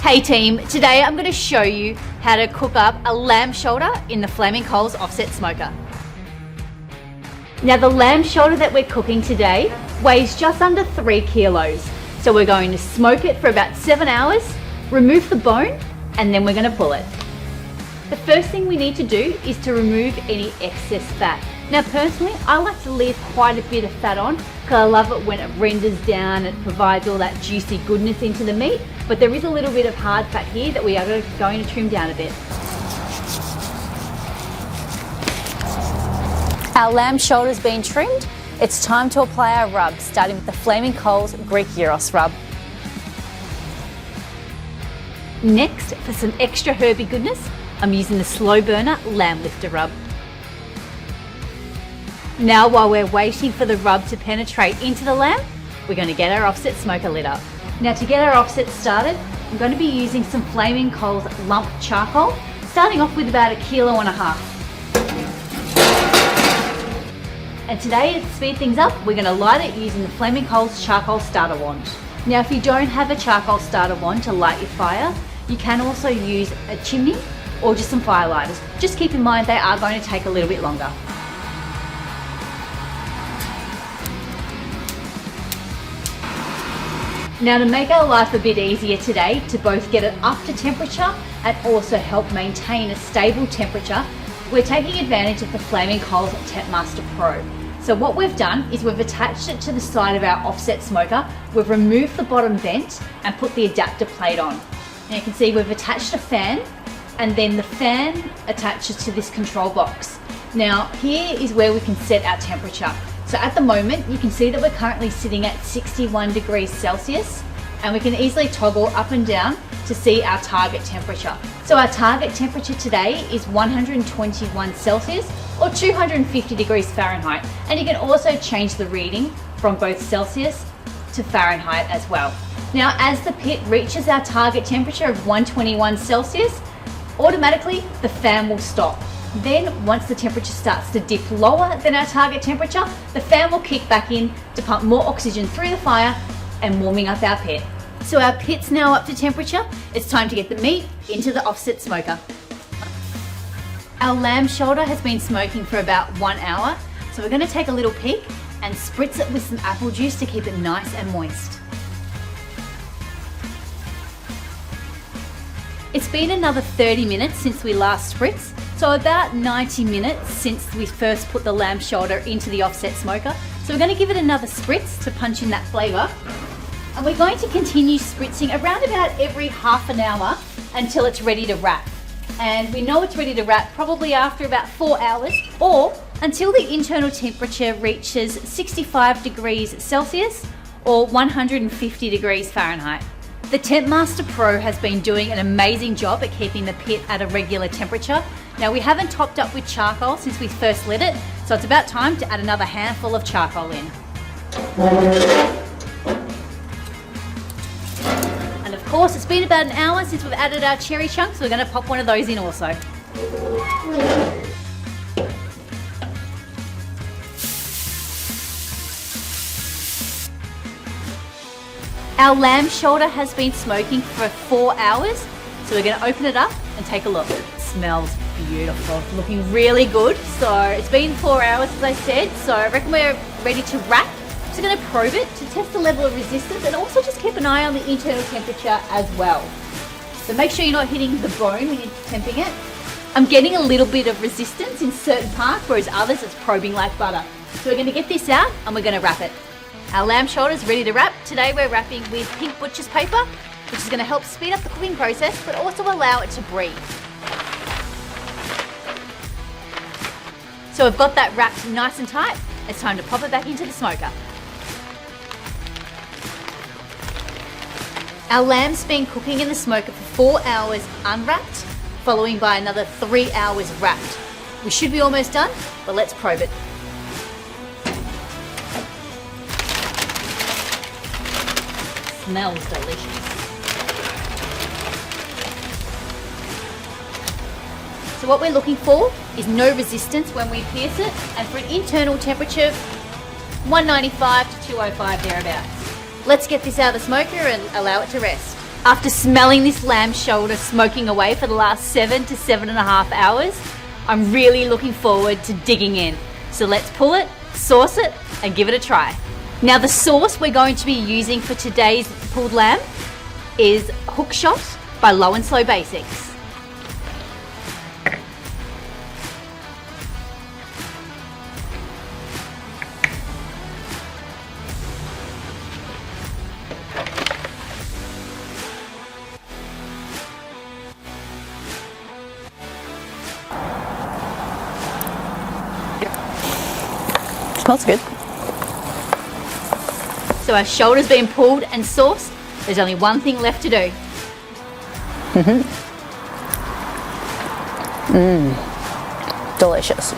Hey team, today I'm going to show you how to cook up a lamb shoulder in the Flaming Coals offset smoker. Now the lamb shoulder that we're cooking today weighs just under 3 kilos. So we're going to smoke it for about 7 hours, remove the bone, and then we're going to pull it. The first thing we need to do is to remove any excess fat. Now personally, I like to leave quite a bit of fat on because I love it when it renders down and provides all that juicy goodness into the meat, but there is a little bit of hard fat here that we are going to trim down a bit. Our lamb shoulder's been trimmed. It's time to apply our rub, starting with the Flaming Coals Greek Gyros rub. Next, for some extra herby goodness, I'm using the slow burner lamb lifter rub. Now while we're waiting for the rub to penetrate into the lamb, we're going to get our offset smoker lit up. Now to get our offset started, I'm going to be using some Flaming Coals lump charcoal, starting off with about 1.5 kilos. And today, to speed things up, we're going to light it using the Flaming Coals charcoal starter wand. Now if you don't have a charcoal starter wand to light your fire, you can also use a chimney or just some fire lighters. Just keep in mind they are going to take a little bit longer. Now to make our life a bit easier today, to both get it up to temperature and also help maintain a stable temperature, we're taking advantage of the Flaming Coals Tempmaster Pro. So what we've done is we've attached it to the side of our offset smoker, we've removed the bottom vent and put the adapter plate on. Now you can see we've attached a fan, and then the fan attaches to this control box. Now here is where we can set our temperature. So at the moment, you can see that we're currently sitting at 61 degrees Celsius, and we can easily toggle up and down to see our target temperature. So our target temperature today is 121 Celsius or 250 degrees Fahrenheit. And you can also change the reading from both Celsius to Fahrenheit as well. Now, as the pit reaches our target temperature of 121 Celsius, automatically the fan will stop. Then once the temperature starts to dip lower than our target temperature, the fan will kick back in to pump more oxygen through the fire and warming up our pit. So our pit's now up to temperature. It's time to get the meat into the offset smoker. Our lamb shoulder has been smoking for about 1 hour. So we're going to take a little peek and spritz it with some apple juice to keep it nice and moist. It's been another 30 minutes since we last spritzed. So about 90 minutes since we first put the lamb shoulder into the offset smoker. So we're going to give it another spritz to punch in that flavour. And we're going to continue spritzing around about every half an hour until it's ready to wrap. And we know it's ready to wrap probably after about 4 hours, or until the internal temperature reaches 65 degrees Celsius or 150 degrees Fahrenheit. The Tempmaster Pro has been doing an amazing job at keeping the pit at a regular temperature. Now we haven't topped up with charcoal since we first lit it, so it's about time to add another handful of charcoal in. And of course, it's been about an hour since we've added our cherry chunks, so we're going to pop one of those in also. Our lamb shoulder has been smoking for 4 hours, so we're going to open it up and take a look. It smells beautiful, looking really good. So it's been 4 hours, as I said, so I reckon we're ready to wrap. So I'm going to probe it to test the level of resistance and also just keep an eye on the internal temperature as well. So make sure you're not hitting the bone when you're temping it. I'm getting a little bit of resistance in certain parts, whereas others it's probing like butter. So we're going to get this out and we're going to wrap it. Our lamb shoulder is ready to wrap. Today we're wrapping with pink butcher's paper, which is going to help speed up the cooking process, but also allow it to breathe. So we've got that wrapped nice and tight. It's time to pop it back into the smoker. Our lamb's been cooking in the smoker for 4 hours unwrapped, following by another 3 hours wrapped. We should be almost done, but let's probe it. Smells delicious. So what we're looking for is no resistance when we pierce it, and for an internal temperature 195 to 205 thereabouts. Let's get this out of the smoker and allow it to rest. After smelling this lamb shoulder smoking away for the last 7 to 7.5 hours, I'm really looking forward to digging in. So let's pull it, sauce it, and give it a try. Now the sauce we're going to be using for today's pulled lamb is Hookshot by Low and Slow Basics. Smells good. So our shoulder's been pulled and sauced. There's only one thing left to do. Delicious.